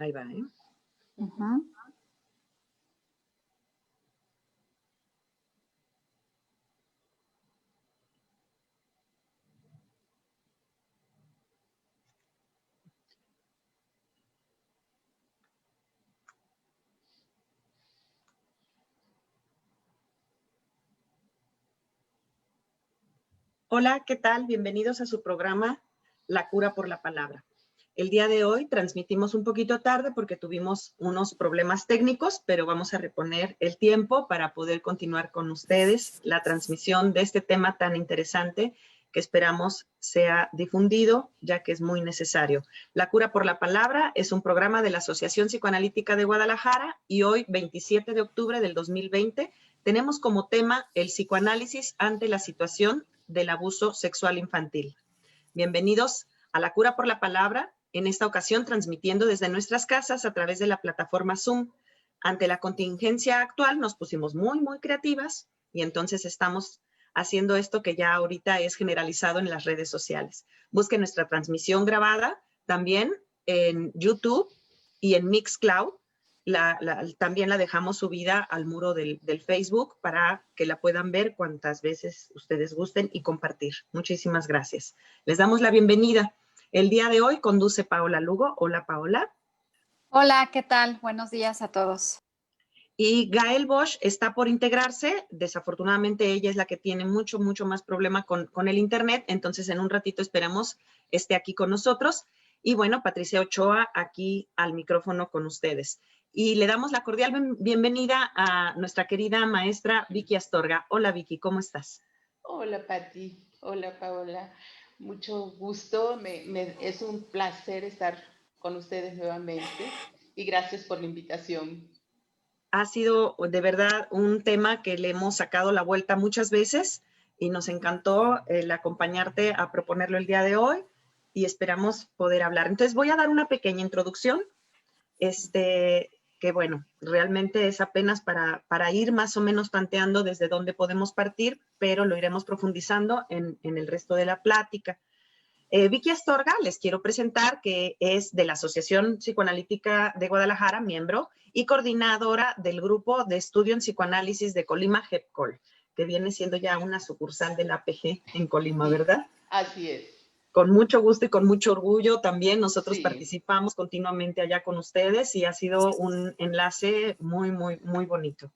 Ahí va, ¿eh? Ujú. Hola, ¿qué tal? Bienvenidos a su programa La Cura por la Palabra. El día de hoy transmitimos un poquito tarde porque tuvimos unos problemas técnicos, pero vamos a reponer el tiempo para poder continuar con ustedes la transmisión de este tema tan interesante que esperamos sea difundido, ya que es muy necesario. La Cura por la Palabra es un programa de la Asociación Psicoanalítica de Guadalajara y hoy, 27 de octubre del 2020, tenemos como tema el psicoanálisis ante la situación del abuso sexual infantil. Bienvenidos a La Cura por la Palabra, en esta ocasión transmitiendo desde nuestras casas a través de la plataforma Zoom. Ante la contingencia actual nos pusimos muy creativas y entonces estamos haciendo esto que ya ahorita es generalizado en las redes sociales. Busquen nuestra transmisión grabada también en YouTube y en Mixcloud. También la dejamos subida al muro del Facebook para que la puedan ver cuantas veces ustedes gusten y compartir. Muchísimas gracias. Les damos la bienvenida. El día de hoy conduce Paola Lugo. Hola, Paola. Hola, ¿qué tal? Buenos días a todos. Y Gael Bosch está por integrarse. Desafortunadamente ella es la que tiene mucho más problema con el internet. Entonces en un ratito esperamos esté aquí con nosotros. Y bueno, Patricia Ochoa aquí al micrófono con ustedes. Y le damos la cordial bienvenida a nuestra querida maestra Vicky Astorga. Hola Vicky, ¿cómo estás? Hola Pati, hola Paola, mucho gusto, es un placer estar con ustedes nuevamente y gracias por la invitación. Ha sido de verdad un tema que le hemos sacado la vuelta muchas veces y nos encantó el acompañarte a proponerlo el día de hoy y esperamos poder hablar. Entonces voy a dar una pequeña introducción, que bueno, realmente es apenas para ir más o menos tanteando desde dónde podemos partir, pero lo iremos profundizando en el resto de la plática. Vicky Astorga, les quiero presentar que es de la Asociación Psicoanalítica de Guadalajara, miembro y coordinadora del Grupo de Estudio en Psicoanálisis de Colima, GEPCOL, que viene siendo ya una sucursal de la APG en Colima, Sí, ¿verdad? así es. Con mucho gusto y con mucho orgullo también nosotros Sí. participamos continuamente allá con ustedes y ha sido un enlace muy bonito.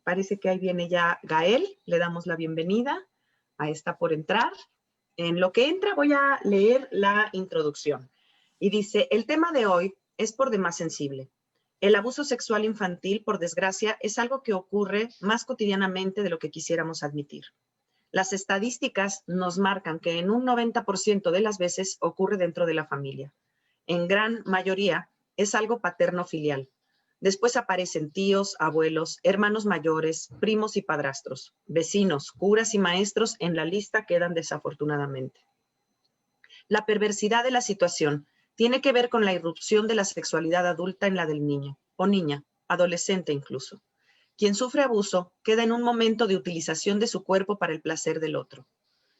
Parece que ahí viene ya Gael, le damos la bienvenida, ahí está por entrar. En lo que entra voy a leer la introducción. Y dice, el tema de hoy es por demás sensible. El abuso sexual infantil, por desgracia, es algo que ocurre más cotidianamente de lo que quisiéramos admitir. Las estadísticas nos marcan que en un 90% de las veces ocurre dentro de la familia. En gran mayoría es algo paterno-filial. Después aparecen tíos, abuelos, hermanos mayores, primos y padrastros, vecinos, curas y maestros en la lista quedan desafortunadamente. La perversidad de la situación tiene que ver con la irrupción de la sexualidad adulta en la del niño, o niña, adolescente incluso. Quien sufre abuso queda en un momento de utilización de su cuerpo para el placer del otro.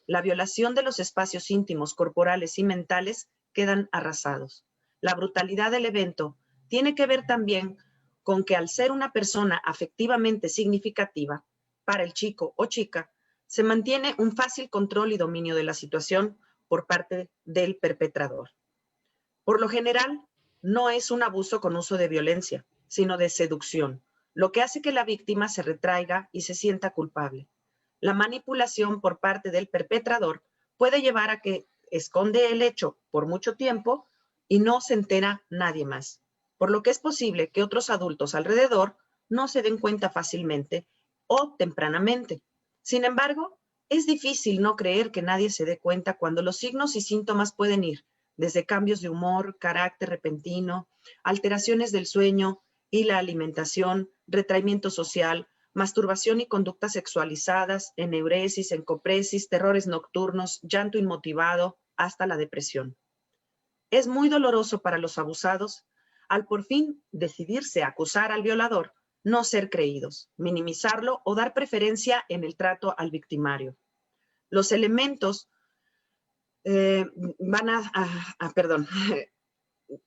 La violación de los espacios íntimos, corporales y mentales quedan arrasados. La brutalidad del evento tiene que ver también con que al ser una persona afectivamente significativa para el chico o chica, se mantiene un fácil control y dominio de la situación por parte del perpetrador. Por lo general, no es un abuso con uso de violencia, sino de seducción, lo que hace que la víctima se retraiga y se sienta culpable. La manipulación por parte del perpetrador puede llevar a que esconde el hecho por mucho tiempo y no se entera nadie más, por lo que es posible que otros adultos alrededor no se den cuenta fácilmente o tempranamente. Sin embargo, es difícil no creer que nadie se dé cuenta cuando los signos y síntomas pueden ir desde cambios de humor, carácter repentino, alteraciones del sueño y la alimentación, retraimiento social, masturbación y conductas sexualizadas, eneuresis, encopresis, terrores nocturnos, llanto inmotivado, hasta la depresión. Es muy doloroso para los abusados, al por fin decidirse a acusar al violador, no ser creídos, minimizarlo o dar preferencia en el trato al victimario. Los elementos perdón,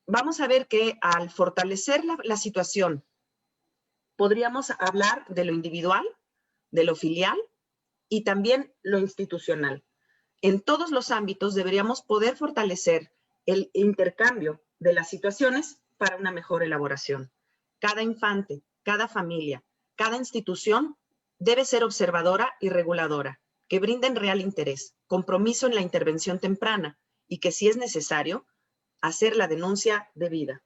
vamos a ver que al fortalecer la situación, podríamos hablar de lo individual, de lo filial y también lo institucional. En todos los ámbitos deberíamos poder fortalecer el intercambio de las situaciones para una mejor elaboración. Cada infante, cada familia, cada institución debe ser observadora y reguladora, que brinden real interés, compromiso en la intervención temprana y que, si es necesario, hacer la denuncia debida.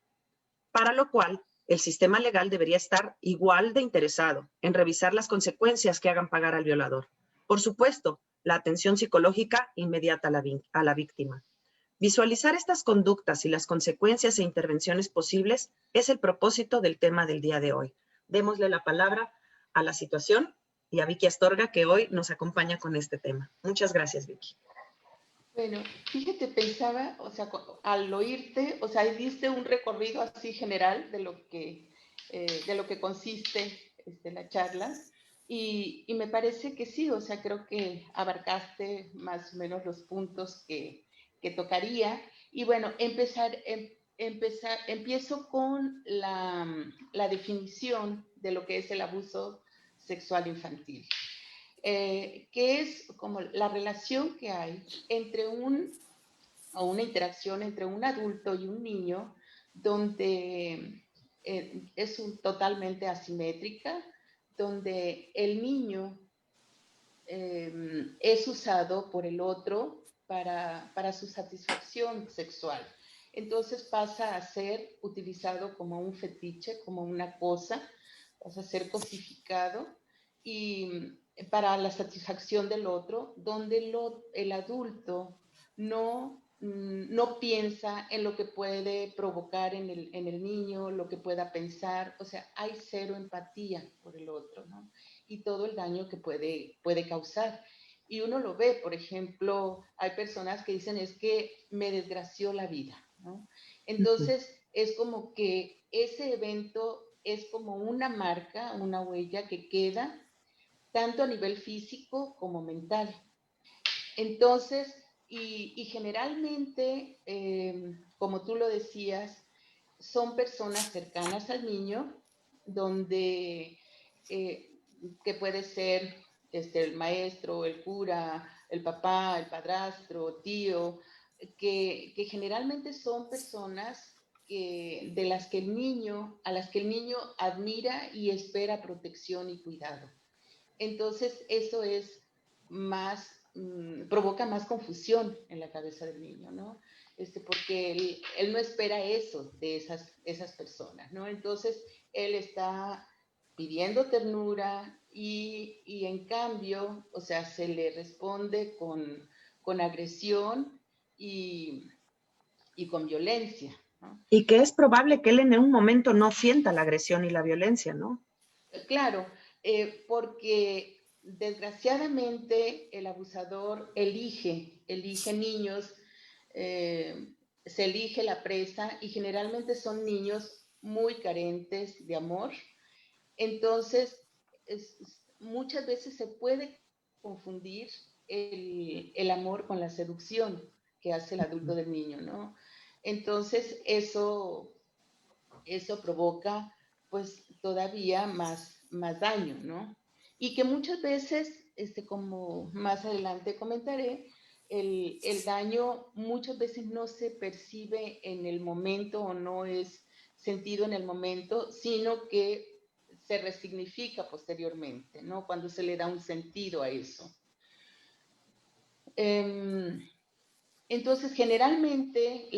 Para lo cual, el sistema legal debería estar igual de interesado en revisar las consecuencias que hagan pagar al violador. Por supuesto, la atención psicológica inmediata a la víctima. Visualizar estas conductas y las consecuencias e intervenciones posibles es el propósito del tema del día de hoy. Démosle la palabra a la situación y a Vicky Astorga, que hoy nos acompaña con este tema. Muchas gracias, Vicky. Bueno, fíjate, pensaba, o sea, al oírte, o sea, diste un recorrido así general de lo que consiste la charla, y me parece que sí, o sea, creo que abarcaste más o menos los puntos que tocaría. Y bueno, empiezo con la definición de lo que es el abuso sexual infantil. Que es como la relación que hay entre o una interacción entre un adulto y un niño, donde es totalmente asimétrica, donde el niño es usado por el otro para su satisfacción sexual. Entonces pasa a ser utilizado como un fetiche, como una cosa, pasa a ser cosificado y para la satisfacción del otro, donde el adulto no piensa en lo que puede provocar en el niño, lo que pueda pensar, o sea, hay cero empatía por el otro, ¿no? Y todo el daño que puede causar. Y uno lo ve, por ejemplo, hay personas que dicen, es que me desgració la vida, ¿no? Entonces, es como que ese evento es como una marca, una huella que queda tanto a nivel físico como mental. Entonces, y generalmente, como tú lo decías, son personas cercanas al niño, donde que puede ser el maestro, el cura, el papá, el padrastro, tío, que generalmente son personas a las que el niño admira y espera protección y cuidado. Entonces, eso es más, provoca más confusión en la cabeza del niño, ¿no? Porque él no espera eso de esas personas, ¿no? Entonces, él está pidiendo ternura y en cambio, o sea, se le responde con agresión y con violencia, ¿no? Y que es probable que él en un momento no sienta la agresión y la violencia, ¿no? Claro, porque desgraciadamente el abusador elige niños, se elige la presa y generalmente son niños muy carentes de amor. Entonces, muchas veces se puede confundir el amor con la seducción que hace el adulto del niño, ¿no? Entonces, eso provoca pues todavía más daño, ¿no? Y que muchas veces, como más adelante comentaré, el daño muchas veces no se percibe en el momento o no es sentido en el momento, sino que se resignifica posteriormente, ¿no? Cuando se le da un sentido a eso. Entonces, generalmente,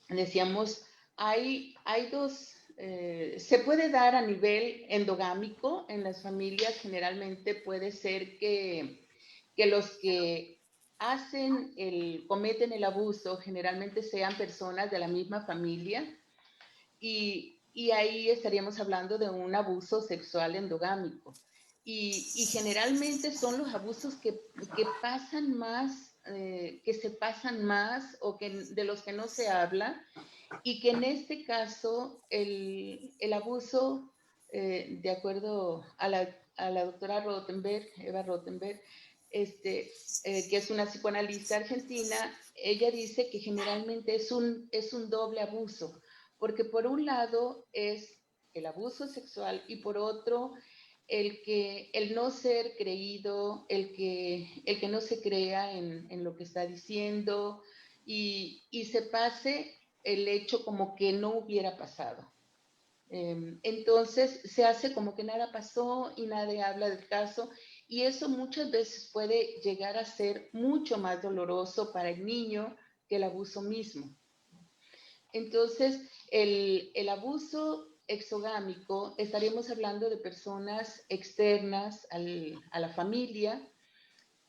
decíamos, hay dos, se puede dar a nivel endogámico en las familias, generalmente puede ser que los que cometen el abuso generalmente sean personas de la misma familia y ahí estaríamos hablando de un abuso sexual endogámico. Y generalmente son los abusos que pasan más, que se pasan más o de los que no se habla, y que en este caso el abuso, de acuerdo a la doctora Rothenberg, Eva Rothenberg, que es una psicoanalista argentina, ella dice que generalmente es un doble abuso, porque por un lado es el abuso sexual y por otro el no ser creído, el que no se crea en lo que está diciendo y se pase el hecho como que no hubiera pasado. Entonces se hace como que nada pasó y nadie habla del caso y eso muchas veces puede llegar a ser mucho más doloroso para el niño que el abuso mismo. Entonces, el abuso exogámico, estaríamos hablando de personas externas a la familia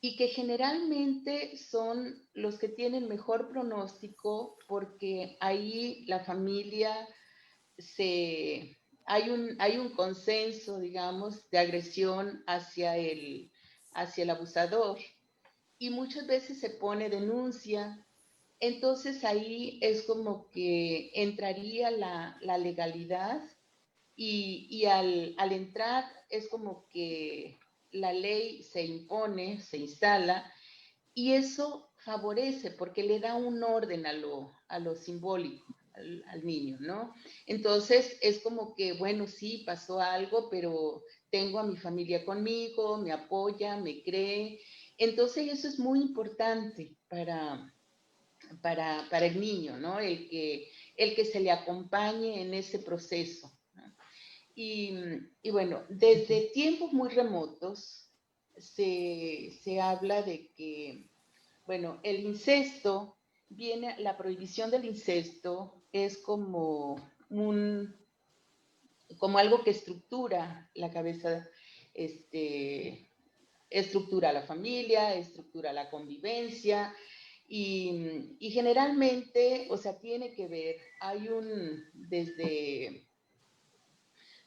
y que generalmente son los que tienen mejor pronóstico porque ahí la familia hay un consenso, digamos, de agresión hacia el abusador y muchas veces se pone denuncia. Entonces ahí es como que entraría la legalidad y al entrar es como que la ley se impone, se instala y eso favorece porque le da un orden a lo simbólico al niño, ¿no? Entonces es como que, bueno, sí, pasó algo, pero tengo a mi familia conmigo, me apoya, me cree. Entonces eso es muy importante para el niño, ¿no? El que se le acompañe en ese proceso. ¿No? Y bueno, desde tiempos muy remotos se habla de que, bueno, el incesto la prohibición del incesto es como algo que estructura la cabeza, estructura la familia, estructura la convivencia y generalmente, o sea, tiene que ver,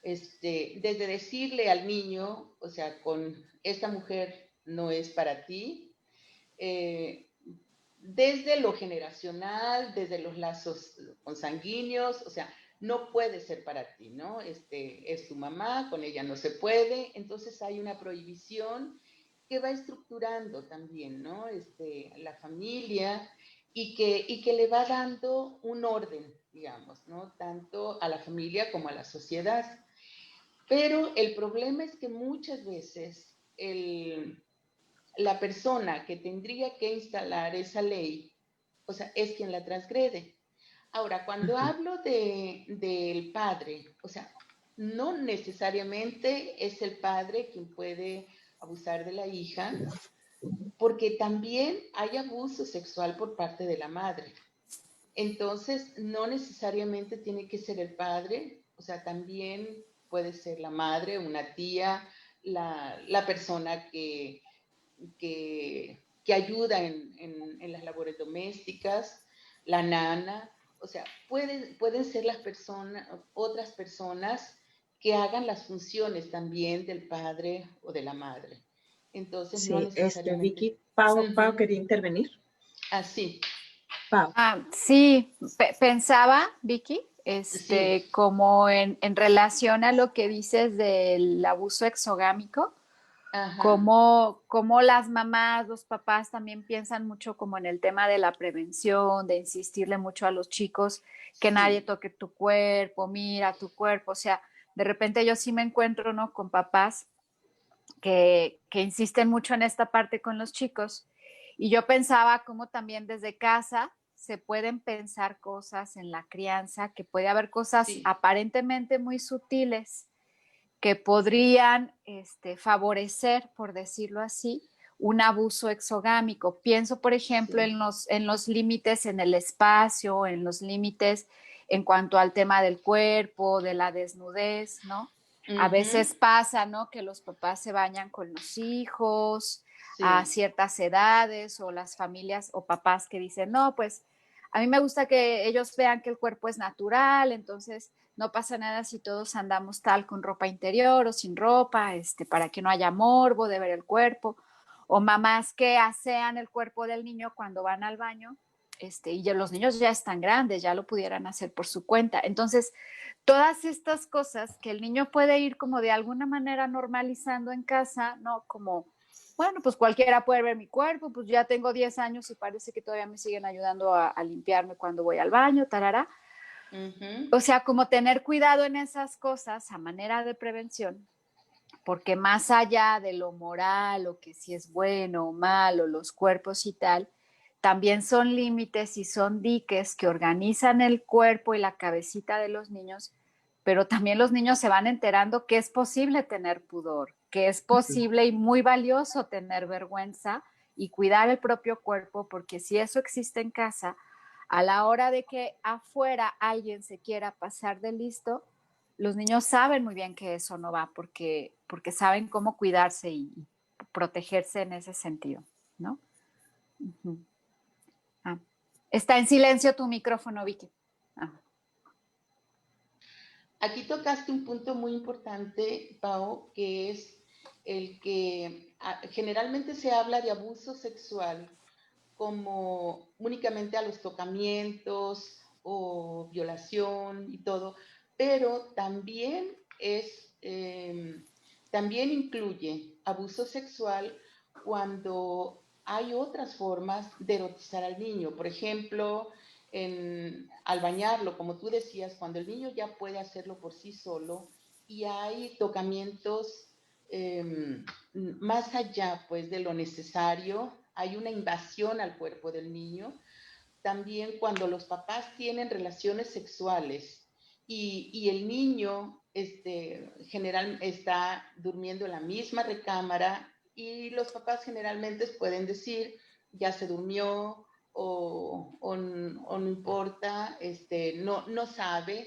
desde decirle al niño, o sea, con esta mujer no es para ti, eh, desde lo generacional, desde los lazos consanguíneos, o sea, no puede ser para ti, ¿no? Es tu mamá, con ella no se puede, entonces hay una prohibición que va estructurando también, ¿no? La familia y que le va dando un orden, digamos, ¿no? Tanto a la familia como a la sociedad. Pero el problema es que muchas veces la persona que tendría que instalar esa ley, o sea, es quien la transgrede. Ahora, cuando hablo del padre, o sea, no necesariamente es el padre quien puede abusar de la hija, porque también hay abuso sexual por parte de la madre. Entonces, no necesariamente tiene que ser el padre, o sea, también puede ser la madre, una tía, la persona que ayuda en las labores domésticas, la nana, o sea, pueden ser otras personas que hagan las funciones también del padre o de la madre. Entonces, no Sí, necesariamente. Vicky, Pau quería intervenir. Así, Pau. Sí, pensaba, Vicky, sí, como en relación a lo que dices del abuso exogámico, ajá, como las mamás, los papás también piensan mucho como en el tema de la prevención, de insistirle mucho a los chicos que nadie sí, toque tu cuerpo, mira tu cuerpo, o sea, de repente yo sí me encuentro, ¿no? Con papás que insisten mucho en esta parte con los chicos. Y yo pensaba cómo también desde casa se pueden pensar cosas en la crianza, que puede haber cosas sí, aparentemente muy sutiles que podrían favorecer, por decirlo así, un abuso exogámico. Pienso, por ejemplo, sí. en los límites en el espacio, en los límites en cuanto al tema del cuerpo, de la desnudez, ¿no? A Ujú, veces pasa, ¿no? Que los papás se bañan con los hijos a sí, ciertas edades o las familias o papás que dicen, no, pues a mí me gusta que ellos vean que el cuerpo es natural, entonces no pasa nada si todos andamos tal con ropa interior o sin ropa, para que no haya morbo de ver el cuerpo, o mamás que asean el cuerpo del niño cuando van al baño, y ya los niños ya están grandes, ya lo pudieran hacer por su cuenta. Entonces, todas estas cosas que el niño puede ir como de alguna manera normalizando en casa, ¿no? Como, bueno, pues cualquiera puede ver mi cuerpo, pues ya tengo 10 años y parece que todavía me siguen ayudando a limpiarme cuando voy al baño, tarara. O sea, como tener cuidado en esas cosas a manera de prevención, porque más allá de lo moral o que si es bueno o malo, los cuerpos y tal, también son límites y son diques que organizan el cuerpo y la cabecita de los niños, pero también los niños se van enterando que es posible tener pudor, que es posible y muy valioso tener vergüenza y cuidar el propio cuerpo, porque si eso existe en casa, a la hora de que afuera alguien se quiera pasar de listo, los niños saben muy bien que eso no va porque saben cómo cuidarse y protegerse en ese sentido, ¿no? Uh-huh. Ah. Está en silencio tu micrófono, Vicky. Ah. Aquí tocaste un punto muy importante, Pau, que es el que generalmente se habla de abuso sexual como únicamente a los tocamientos o violación y todo, pero también también incluye abuso sexual cuando hay otras formas de erotizar al niño. Por ejemplo, al bañarlo, como tú decías, cuando el niño ya puede hacerlo por sí solo y hay tocamientos más allá pues de lo necesario, hay una invasión al cuerpo del niño. También cuando los papás tienen relaciones sexuales y el niño general está durmiendo en la misma recámara y los papás generalmente pueden decir, ya se durmió o no importa,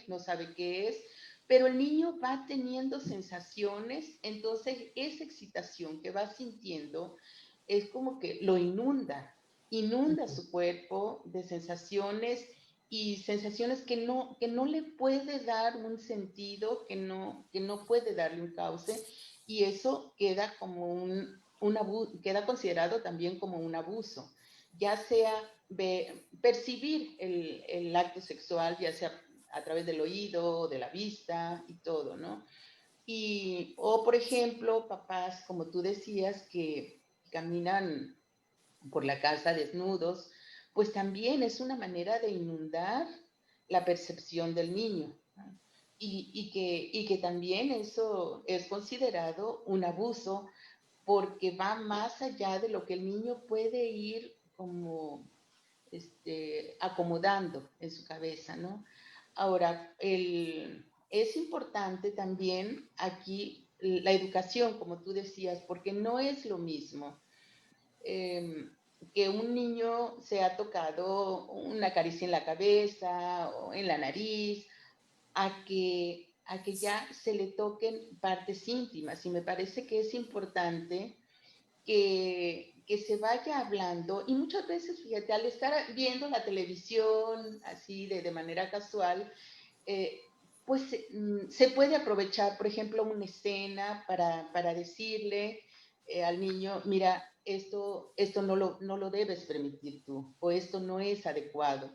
no sabe qué es, pero el niño va teniendo sensaciones, entonces esa excitación que va sintiendo es como que lo inunda su cuerpo de sensaciones y sensaciones que no le puede dar un sentido, que no puede darle un cauce, y eso queda como un abuso, queda considerado también como un abuso, ya sea percibir el acto sexual, ya sea a través del oído, de la vista y todo, ¿no? O por ejemplo, papás, como tú decías, que caminan por la casa desnudos, pues también es una manera de inundar la percepción del niño. ¿No? Y que también eso es considerado un abuso porque va más allá de lo que el niño puede ir como acomodando en su cabeza, ¿no? Ahora, es importante también aquí la educación, como tú decías, porque no es lo mismo que un niño se ha tocado una caricia en la cabeza o en la nariz, a que ya se le toquen partes íntimas. Y me parece que es importante que se vaya hablando. Y muchas veces, fíjate, al estar viendo la televisión así de manera casual, eh, pues se puede aprovechar, por ejemplo, una escena para decirle al niño, mira, esto no lo debes permitir tú, o esto no es adecuado.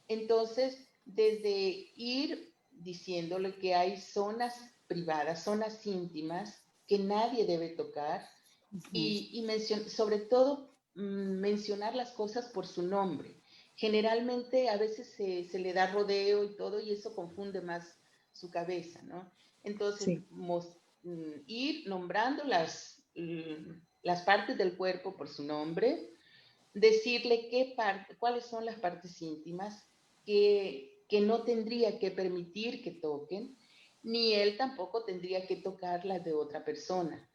Entonces, desde ir diciéndole que hay zonas privadas, zonas íntimas que nadie debe tocar, y sobre todo mencionar las cosas por su nombre. Generalmente a veces se le da rodeo y todo y eso confunde más su cabeza, ¿no? Entonces, Sí. Ir nombrando las partes del cuerpo por su nombre, decirle cuáles son las partes íntimas que no tendría que permitir que toquen, ni él tampoco tendría que tocar las de otra persona.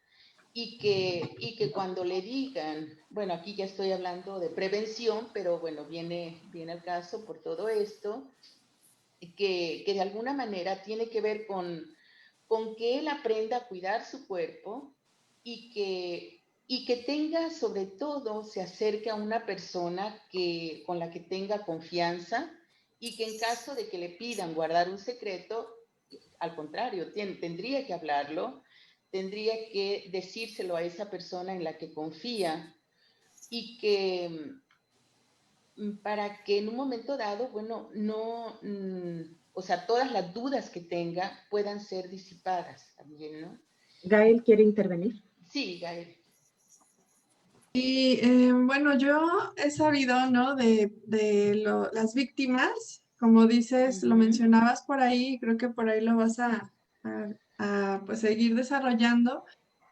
Y que cuando le digan, bueno, aquí ya estoy hablando de prevención, pero bueno, viene el caso por todo esto, que de alguna manera tiene que ver con que él aprenda a cuidar su cuerpo y que tenga, sobre todo, se acerque a una persona con la que tenga confianza y que en caso de que le pidan guardar un secreto, al contrario, tendría que hablarlo, tendría que decírselo a esa persona en la que confía y que para que en un momento dado, bueno, no, o sea, todas las dudas que tenga puedan ser disipadas también, ¿no? Gael quiere intervenir. Sí, Gael. Y bueno, yo he sabido, ¿no? Las víctimas, como dices, lo mencionabas por ahí, creo que por ahí lo vas pues seguir desarrollando,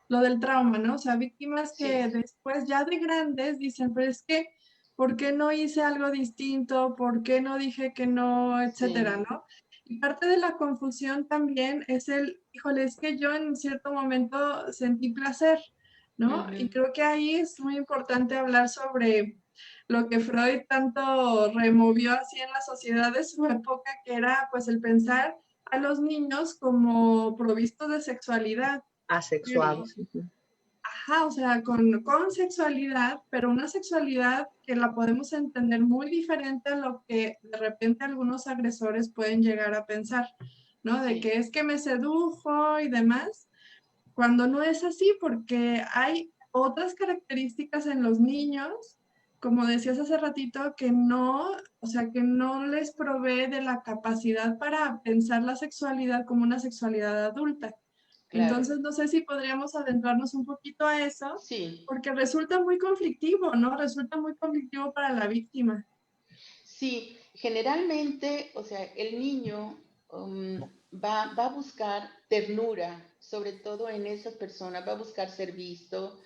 lo del trauma, ¿no? O sea, víctimas que Sí. después ya de grandes dicen, pero es que, ¿por qué no hice algo distinto? ¿Por qué no dije que no? Etcétera, Sí. ¿no? Y parte de la confusión también es híjole, es que yo en cierto momento sentí placer, ¿no? Y Ujú. creo que ahí es muy importante hablar sobre lo que Freud tanto removió así en la sociedad de su época, que era pues el pensar a los niños como provistos de sexualidad. Asexuados. Ujú. Ajá, o sea, con sexualidad, pero una sexualidad que la podemos entender muy diferente a lo que de repente algunos agresores pueden llegar a pensar, ¿no? De Sí. que es que me sedujo y demás, cuando no es así, porque hay otras características en los niños, como decías hace ratito, que no, o sea, que no les provee de la capacidad para pensar la sexualidad como una sexualidad adulta. Claro. Entonces, no sé si podríamos adentrarnos un poquito a eso, Sí. porque resulta muy conflictivo, ¿no? Resulta muy conflictivo para la víctima. Sí, generalmente, o sea, el niño va a buscar ternura, sobre todo en esas personas, va a buscar ser visto,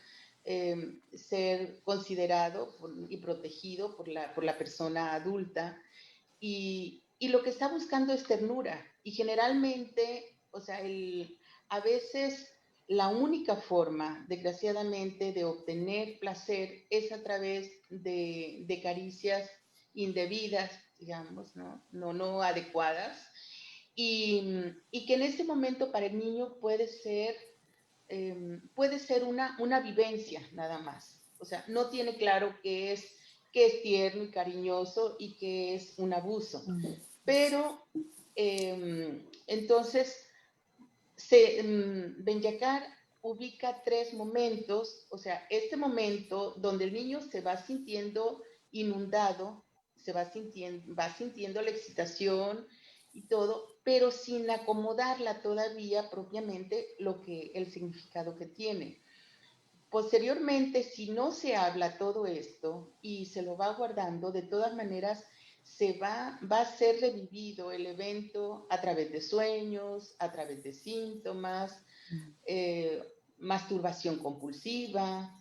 ser considerado y protegido por la persona adulta. Y lo que está buscando es ternura. Y generalmente, o sea, a veces la única forma, desgraciadamente, de obtener placer es a través de caricias indebidas, digamos, no adecuadas. Y que en ese momento para el niño puede ser una vivencia nada más. O sea, no tiene claro qué es tierno y cariñoso y qué es un abuso. Pero entonces, Benyacar ubica tres momentos, o sea, este momento donde el niño se va sintiendo inundado, va sintiendo la excitación y todo, pero sin acomodarla todavía propiamente el significado que tiene. Posteriormente, si no se habla todo esto y se lo va guardando, de todas maneras va a ser revivido el evento a través de sueños, a través de síntomas, eh, masturbación compulsiva.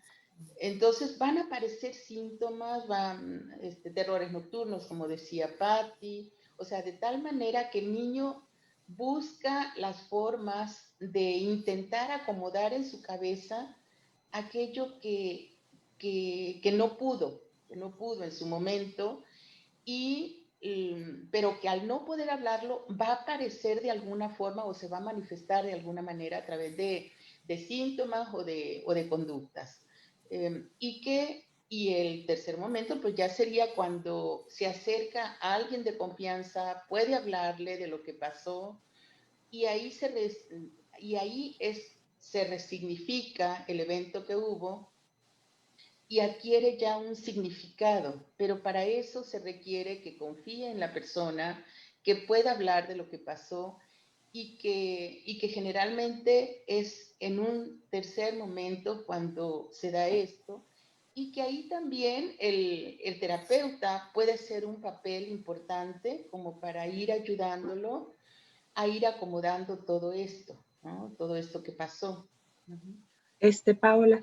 Entonces van a aparecer síntomas, terrores nocturnos, como decía Patti, o sea, de tal manera que el niño busca las formas de intentar acomodar en su cabeza aquello que no pudo en su momento, pero que al no poder hablarlo va a aparecer de alguna forma o se va a manifestar de alguna manera a través de síntomas o de conductas. Y el tercer momento, pues ya sería cuando se acerca a alguien de confianza, puede hablarle de lo que pasó y y ahí se resignifica el evento que hubo y adquiere ya un significado, pero para eso se requiere que confíe en la persona, que pueda hablar de lo que pasó y que generalmente es en un tercer momento cuando se da esto y que ahí también el terapeuta puede hacer un papel importante como para ir ayudándolo a ir acomodando todo esto, ¿no? Todo esto que pasó. Uh-huh. Paola.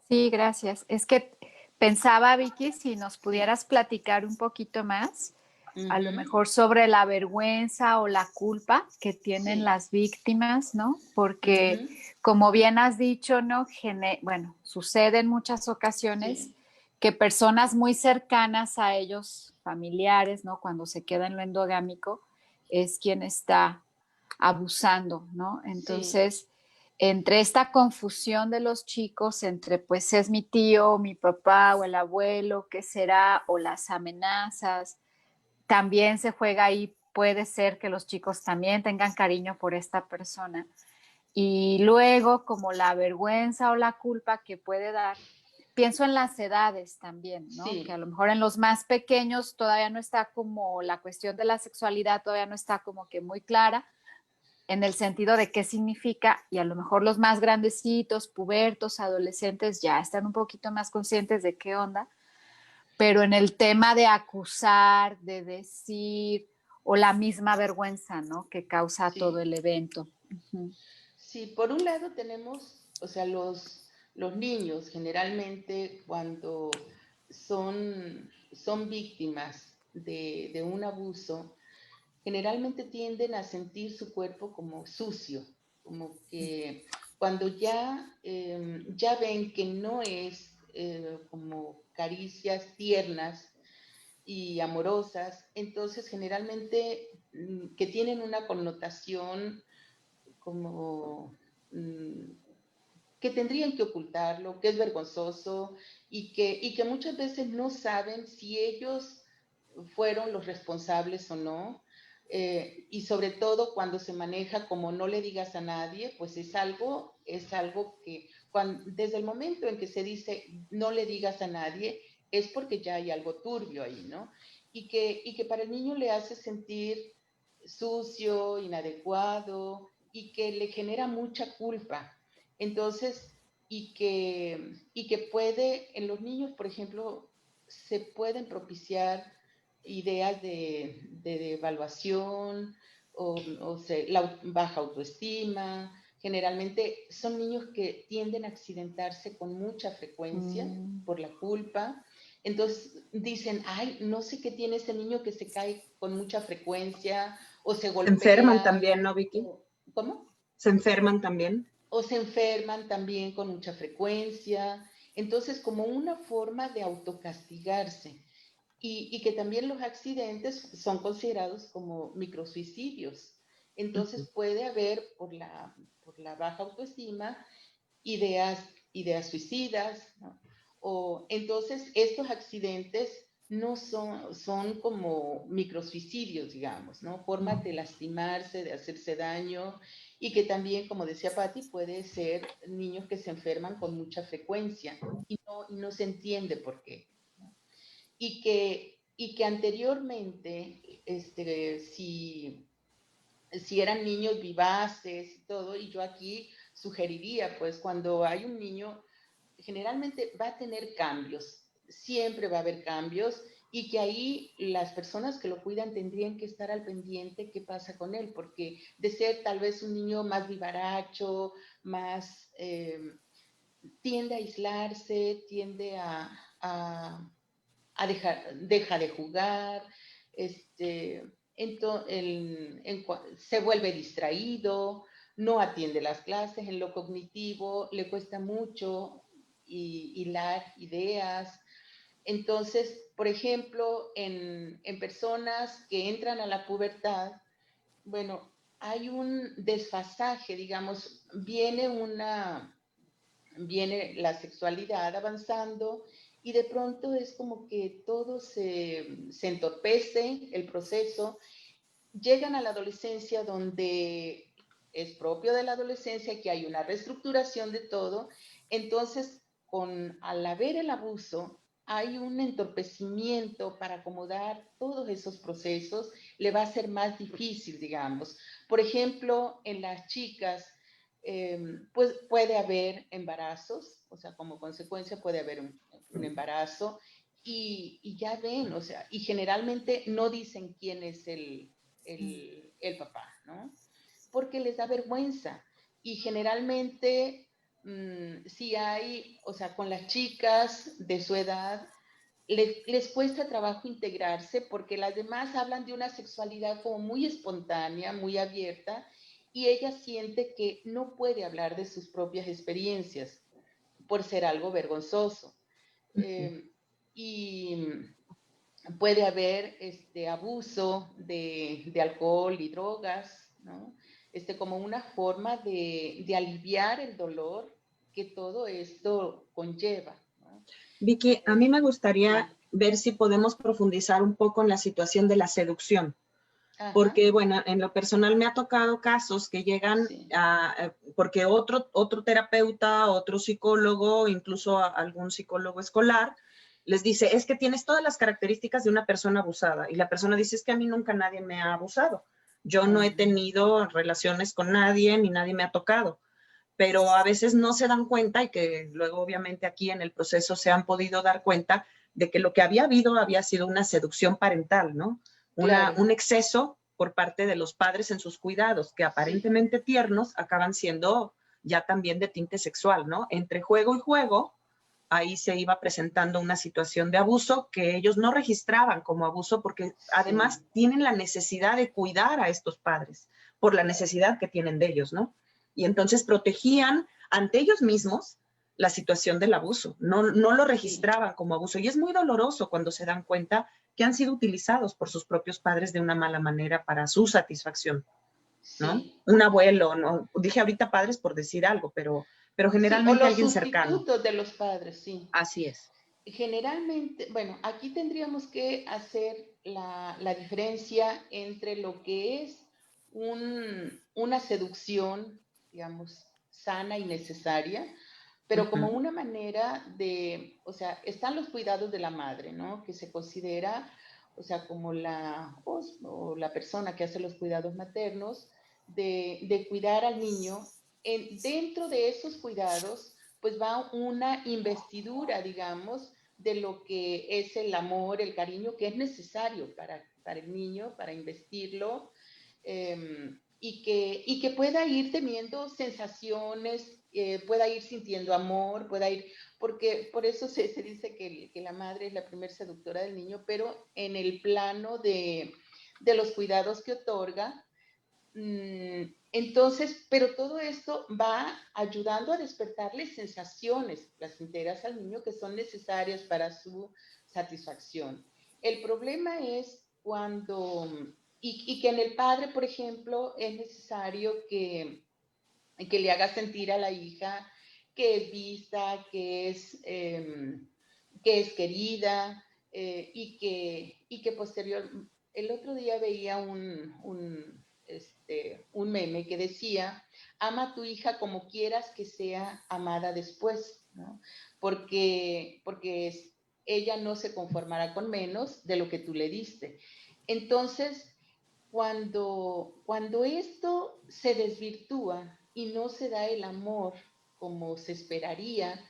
Sí, gracias. Es que pensaba, Vicky, si nos Sí. pudieras platicar un poquito más, a lo Uh-huh. mejor sobre la vergüenza o la culpa que tienen Sí. las víctimas, ¿no? Porque, Uh-huh. como bien has dicho, ¿no? Bueno, sucede en muchas ocasiones Sí. que personas muy cercanas a ellos, familiares, ¿no? Cuando se queda en lo endogámico, es quien está abusando, ¿no? Sí. Entonces, entre esta confusión de los chicos, entre pues es mi tío, mi papá o el abuelo, ¿qué será? O las amenazas, también se juega ahí, puede ser que los chicos también tengan cariño por esta persona. Y luego, como la vergüenza o la culpa que puede dar, pienso en las edades también, ¿no? Que a Sí. lo mejor en los más pequeños todavía no está como la cuestión de la sexualidad, todavía no está como que muy clara, en el sentido de qué significa, y a lo mejor los más grandecitos, pubertos, adolescentes, ya están un poquito más conscientes de qué onda, pero en el tema de acusar, de decir, o la misma vergüenza, ¿no? Que causa todo Sí. el evento. Sí, por un lado tenemos, o sea, los niños generalmente cuando son víctimas de un abuso, generalmente tienden a sentir su cuerpo como sucio, como que cuando ya ven que no es como caricias tiernas y amorosas, entonces generalmente que tienen una connotación como que tendrían que ocultarlo, que es vergonzoso y que muchas veces no saben si ellos fueron los responsables o no. Y sobre todo cuando se maneja como no le digas a nadie, pues es algo que desde el momento en que se dice no le digas a nadie, es porque ya hay algo turbio ahí, ¿no? Y que para el niño le hace sentir sucio, inadecuado y que le genera mucha culpa. Entonces, y que puede, en los niños, por ejemplo, se pueden propiciar ideas de evaluación la baja autoestima. Generalmente son niños que tienden a accidentarse con mucha frecuencia por la culpa. Entonces dicen, ay, no sé qué tiene ese niño que se cae con mucha frecuencia o se Se enferman golpea. también, ¿no, Vicky? ¿Cómo? Se enferman también. O se enferman también con mucha frecuencia. Entonces, como una forma de autocastigarse. Y que también los accidentes son considerados como microsuicidios. Entonces puede haber, por la baja autoestima, ideas suicidas, ¿no? Entonces estos accidentes no son como microsuicidios, digamos, ¿no? Formas de lastimarse, de hacerse daño, y que también, como decía Patti, puede ser niños que se enferman con mucha frecuencia y no se entiende por qué, ¿no? Y que anteriormente, si eran niños vivaces y todo, y yo aquí sugeriría, pues cuando hay un niño, generalmente va a tener cambios, siempre va a haber cambios, y que ahí las personas que lo cuidan tendrían que estar al pendiente qué pasa con él, porque de ser tal vez un niño más vivaracho, más tiende a aislarse, tiende a deja de jugar, se vuelve distraído, no atiende las clases, en lo cognitivo le cuesta mucho hilar ideas. Entonces, por ejemplo, en personas que entran a la pubertad, bueno, hay un desfasaje, digamos, viene la sexualidad avanzando y de pronto es como que todo se entorpece, el proceso. Llegan a la adolescencia donde es propio de la adolescencia que hay una reestructuración de todo. Entonces, al haber el abuso, hay un entorpecimiento para acomodar todos esos procesos, le va a ser más difícil, digamos. Por ejemplo, en las chicas, pues puede haber embarazos, o sea, como consecuencia puede haber un embarazo, y ya ven, o sea, y generalmente no dicen quién es el papá, ¿no? Porque les da vergüenza. Y generalmente, si hay, o sea, con las chicas de su edad, les cuesta trabajo integrarse porque las demás hablan de una sexualidad como muy espontánea, muy abierta, y ella siente que no puede hablar de sus propias experiencias por ser algo vergonzoso. Y puede haber abuso de alcohol y drogas, ¿no? Como una forma de aliviar el dolor que todo esto conlleva, ¿no? Vicky, a mí me gustaría Sí. ver si podemos profundizar un poco en la situación de la seducción. Ajá. Porque, bueno, en lo personal me ha tocado casos que llegan Sí. porque otro terapeuta, otro psicólogo, incluso algún psicólogo escolar, les dice, es que tienes todas las características de una persona abusada. Y la persona dice, es que a mí nunca nadie me ha abusado. Yo no he tenido relaciones con nadie, ni nadie me ha tocado, pero a veces no se dan cuenta y que luego obviamente aquí en el proceso se han podido dar cuenta de que lo que había habido había sido una seducción parental, ¿no? Claro. Un exceso por parte de los padres en sus cuidados, que aparentemente tiernos acaban siendo ya también de tinte sexual, ¿no? Entre juego y juego, ahí se iba presentando una situación de abuso que ellos no registraban como abuso porque además tienen la necesidad de cuidar a estos padres por la necesidad que tienen de ellos, ¿no? Y entonces protegían ante ellos mismos la situación del abuso, no lo registraban como abuso y es muy doloroso cuando se dan cuenta que han sido utilizados por sus propios padres de una mala manera para su satisfacción, ¿no? Sí. Un abuelo, ¿no? Dije ahorita padres por decir algo, pero Sí, o generalmente los alguien cercano. sustitutos de los padres, sí. Así es. Generalmente, bueno, aquí tendríamos que hacer la diferencia entre lo que es una seducción, digamos, sana y necesaria, pero como una manera de, o sea, están los cuidados de la madre, ¿no? Que se considera, o sea, como o la persona que hace los cuidados maternos, de cuidar al niño. Dentro de esos cuidados, pues va una investidura, digamos, de lo que es el amor, el cariño que es necesario para el niño, para investirlo, y que pueda ir teniendo sensaciones, pueda ir sintiendo amor, pueda ir, porque por eso se dice que la madre es la primer seductora del niño, pero en el plano de los cuidados que otorga. Entonces, pero todo esto va ayudando a despertarle sensaciones placenteras al niño que son necesarias para su satisfacción. El problema es cuando, y que en el padre, por ejemplo, es necesario que le haga sentir a la hija que es vista, que es querida, y que posterior, el otro día veía un meme que decía, ama a tu hija como quieras que sea amada después, ¿no? Porque ella no se conformará con menos de lo que tú le diste. Entonces, cuando esto se desvirtúa y no se da el amor como se esperaría,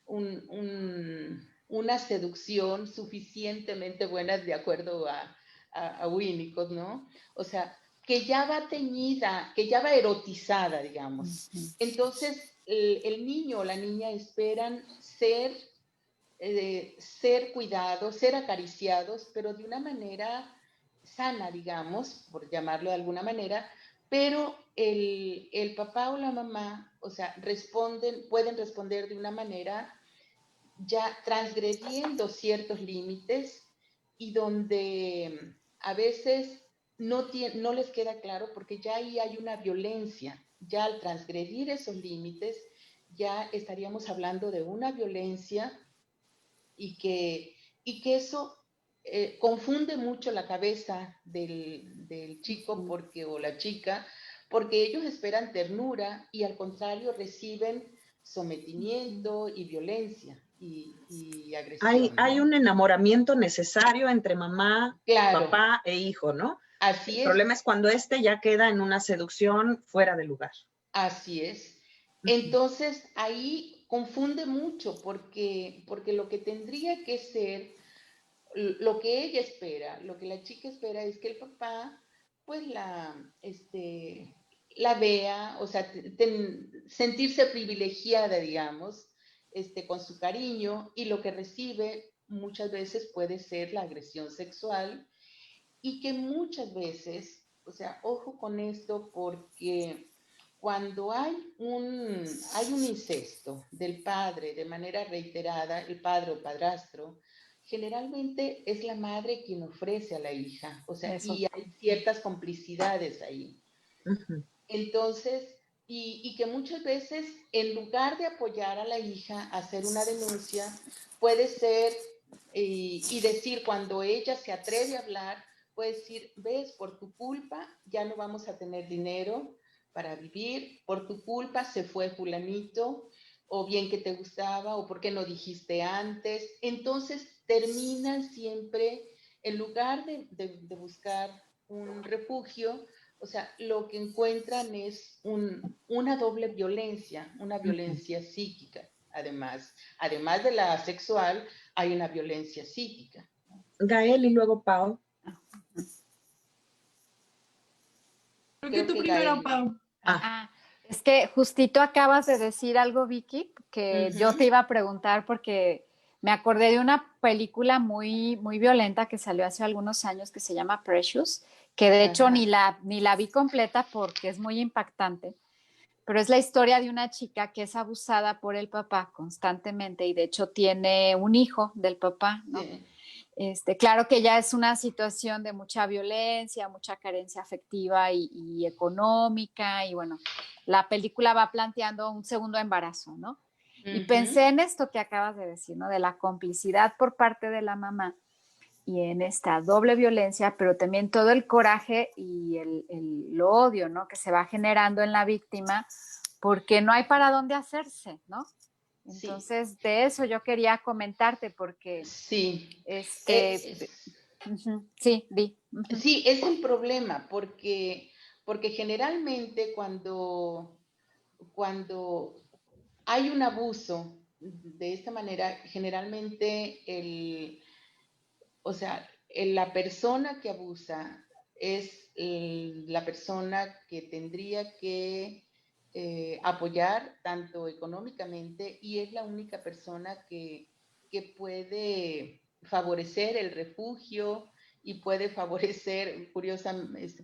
una seducción suficientemente buena de acuerdo a Winnicott, ¿no? O sea, que ya va teñida, que ya va erotizada, digamos. Entonces, el niño o la niña esperan ser cuidados, ser acariciados, pero de una manera sana, digamos, por llamarlo de alguna manera, pero el papá o la mamá, o sea, pueden responder de una manera ya transgrediendo ciertos límites y donde a veces no les queda claro porque ya ahí hay una violencia, ya al transgredir esos límites ya estaríamos hablando de una violencia y que eso confunde mucho la cabeza del chico o la chica, porque ellos esperan ternura y al contrario reciben sometimiento y violencia y agresión, Hay ¿no? un enamoramiento necesario entre mamá, Claro, papá e hijo, ¿no? así El es, problema es cuando este ya queda en una seducción fuera de lugar. así es. Entonces ahí confunde mucho porque lo que tendría que ser lo que ella espera, lo que la chica espera es que el papá pues la vea, o sea, sentirse privilegiada, digamos, con su cariño y lo que recibe muchas veces puede ser la agresión sexual y que muchas veces, o sea, ojo con esto porque cuando hay un incesto del padre de manera reiterada, el padre o padrastro, generalmente es la madre quien ofrece a la hija, o sea, Eso. y hay ciertas complicidades ahí. Entonces, y que muchas veces, en lugar de apoyar a la hija a hacer una denuncia, puede ser, y decir, cuando ella se atreve a hablar, puede decir, ves, por tu culpa ya no vamos a tener dinero para vivir, por tu culpa se fue fulanito, o bien que te gustaba, o por qué no dijiste antes. Entonces terminan siempre, en lugar de buscar un refugio, O sea, lo que encuentran es una doble violencia, una violencia psíquica. Además de la sexual, hay una violencia psíquica. Gael y luego Pau. Creo que Creo tú que primero, Gael. Pau. Es que justito acabas de decir algo, Vicky, que yo te iba a preguntar porque me acordé de una película muy, muy violenta que salió hace algunos años que se llama Precious, que de hecho ni la vi completa porque es muy impactante, pero es la historia de una chica que es abusada por el papá constantemente y de hecho tiene un hijo del papá, ¿no? Sí. Claro que ya es una situación de mucha violencia, mucha carencia afectiva y económica, y bueno, la película va planteando un segundo embarazo, ¿no? Y pensé en esto que acabas de decir, ¿no? De la complicidad por parte de la mamá y en esta doble violencia, pero también todo el coraje y el odio, ¿no? Que se va generando en la víctima porque no hay para dónde hacerse, ¿no? Entonces, de eso yo quería comentarte porque Sí. sí, di. Sí, es el problema, porque generalmente cuando hay un abuso de esta manera, generalmente la persona que abusa es la persona que tendría que apoyar tanto económicamente y es la única persona que puede favorecer el refugio y puede favorecer,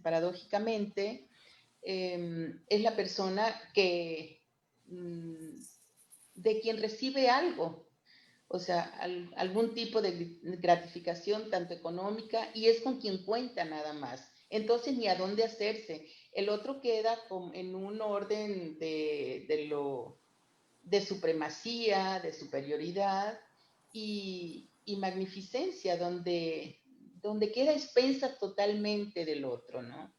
paradójicamente, es la persona que de quien recibe algo, o sea, algún tipo de gratificación, tanto económica, y es con quien cuenta nada más. Entonces, ni a dónde hacerse. El otro queda en un orden de supremacía, de superioridad y magnificencia, donde queda expensa totalmente del otro, ¿no?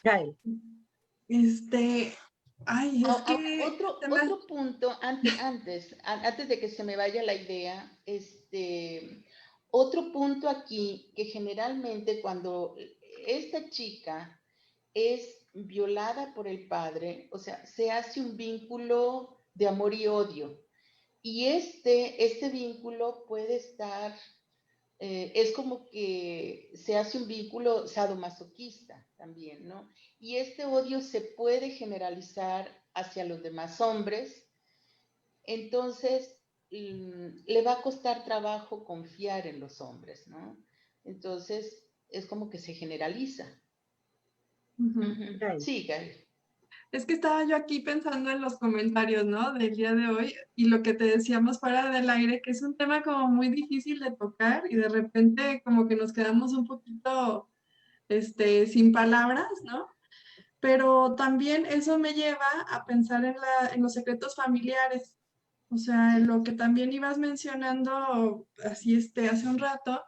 Gael. Ay, es que... Otro punto, antes de que se me vaya la idea, otro punto aquí, que generalmente cuando esta chica es violada por el padre, o sea, se hace un vínculo de amor y odio. Y este vínculo puede estar, es como que se hace un vínculo sadomasoquista también, ¿no? Y este odio se puede generalizar hacia los demás hombres, entonces le va a costar trabajo confiar en los hombres, ¿no? Entonces es como que se generaliza. Gael. Sí, Gael. Es que estaba yo aquí pensando en los comentarios, ¿no? Del día de hoy y lo que te decíamos fuera del aire, que es un tema como muy difícil de tocar y de repente como que nos quedamos un poquito, sin palabras, ¿no? Pero también eso me lleva a pensar en los secretos familiares. O sea, lo que también ibas mencionando, así hace un rato,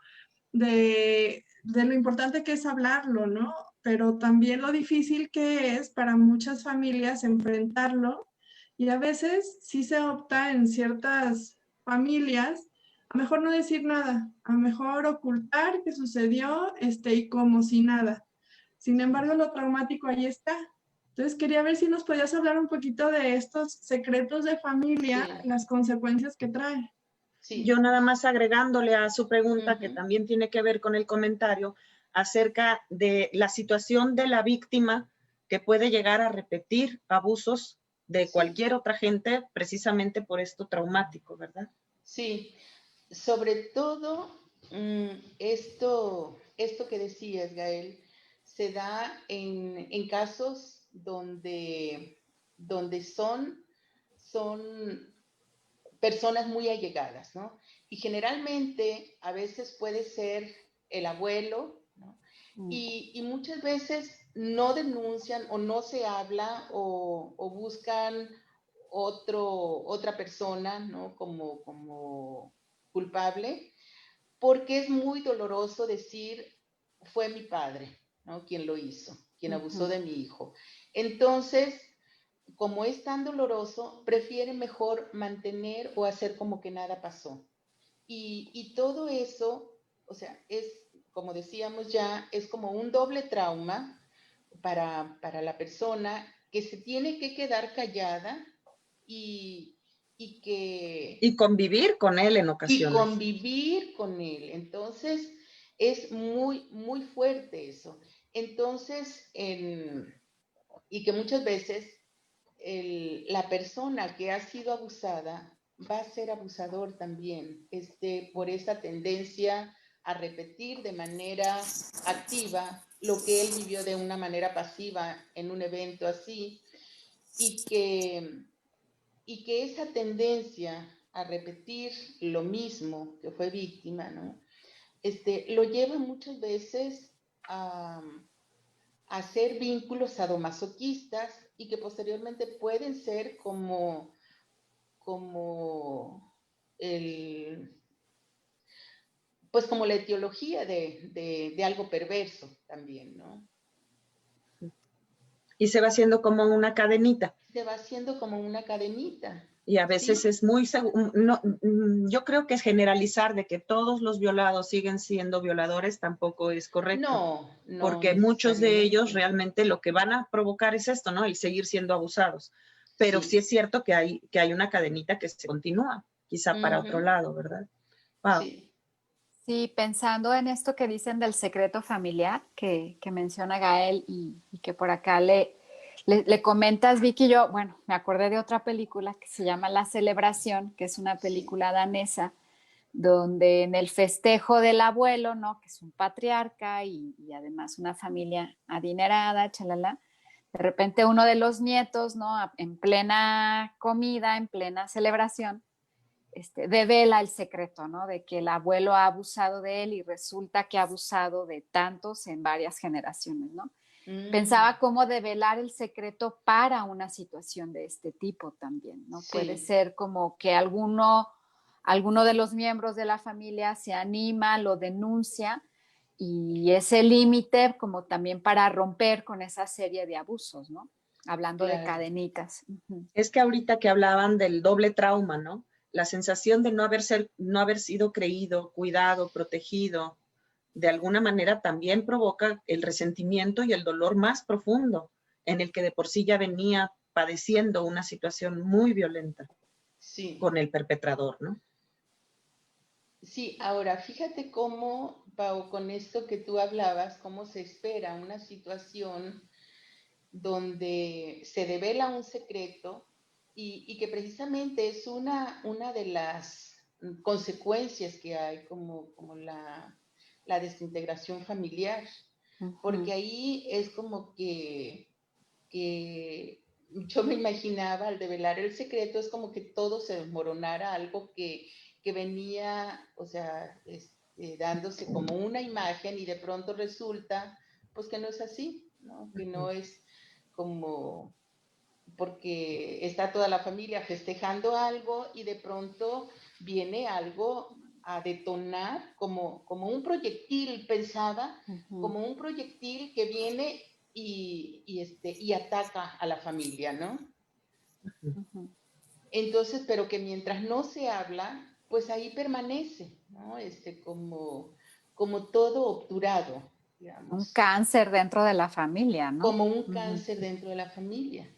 de lo importante que es hablarlo, ¿no? Pero también lo difícil que es para muchas familias enfrentarlo y a veces sí se opta en ciertas familias a mejor no decir nada, a mejor ocultar qué sucedió, y como si nada. Sin embargo, lo traumático ahí está. Entonces, quería ver si nos podías hablar un poquito de estos secretos de familia, Sí. las consecuencias que trae. Sí. Yo nada más agregándole a su pregunta, que también tiene que ver con el comentario acerca de la situación de la víctima que puede llegar a repetir abusos de cualquier otra gente precisamente por esto traumático, ¿verdad? Sí, sobre todo esto que decías, Gael, se da en casos donde son personas muy allegadas, ¿no? Y generalmente a veces puede ser el abuelo, ¿no? Y muchas veces no denuncian o no se habla o buscan otra persona, ¿no? Como culpable, porque es muy doloroso decir, fue mi padre, ¿no? Quien lo hizo, quien abusó de mi hijo. Entonces, como es tan doloroso, prefiere mejor mantener o hacer como que nada pasó. Y todo eso, o sea, como decíamos ya, es como un doble trauma para la persona que se tiene que quedar callada y convivir con él en y ocasiones. convivir con él. Entonces, es muy, muy fuerte eso. Entonces, y que muchas veces la persona que ha sido abusada va a ser abusador también, por esa tendencia a repetir de manera activa lo que él vivió de una manera pasiva en un evento así, y que esa tendencia a repetir lo mismo que fue víctima, ¿no? Lo lleva muchas veces a hacer vínculos sadomasoquistas y que posteriormente pueden ser como pues como la etiología de algo perverso también, ¿no? Y se va haciendo como una cadenita. Se va haciendo como una cadenita. Y a veces ¿sí? es muy no, yo creo que generalizar de que todos los violados siguen siendo violadores tampoco es correcto. No, porque muchos de ellos realmente lo que van a provocar es esto, ¿no? El seguir siendo abusados. Pero sí es cierto que hay una cadenita que se continúa, quizá para otro lado, ¿verdad? Wow. Sí, pensando en esto que dicen del secreto familiar que menciona Gael y que por acá le comentas, Vicky, yo, bueno, me acordé de otra película que se llama La Celebración, que es una película danesa, donde en el festejo del abuelo, ¿no? Que es un patriarca y además una familia adinerada, chalala, de repente uno de los nietos, ¿no? En plena comida, en plena celebración, devela el secreto, ¿no? De que el abuelo ha abusado de él y resulta que ha abusado de tantos en varias generaciones, ¿no? Pensaba cómo develar el secreto para una situación de este tipo también, ¿no? Puede ser como que alguno de los miembros de la familia se anima, lo denuncia y ese límite como también para romper con esa serie de abusos, ¿no? Hablando de cadenitas. Es que ahorita que hablaban del doble trauma, ¿no? La sensación de no haber sido creído, cuidado, protegido, de alguna manera también provoca el resentimiento y el dolor más profundo, en el que de por sí ya venía padeciendo una situación muy violenta con el perpetrador, ¿no? Sí, ahora fíjate cómo, Pau, con esto que tú hablabas, cómo se espera una situación donde se devela un secreto y que precisamente es una de las consecuencias que hay como la desintegración familiar, porque ahí es como que yo me imaginaba al develar el secreto, es como que todo se desmoronara, algo que venía, o sea, dándose como una imagen y de pronto resulta, pues que no es así, ¿no? Que no es como porque está toda la familia festejando algo y de pronto viene algo a detonar como un proyectil, pensaba, como un proyectil que viene y ataca a la familia, ¿no? Entonces, pero que mientras no se habla, pues ahí permanece, ¿no? Como todo obturado, digamos. Un cáncer dentro de la familia, ¿no? Como un cáncer dentro de la familia.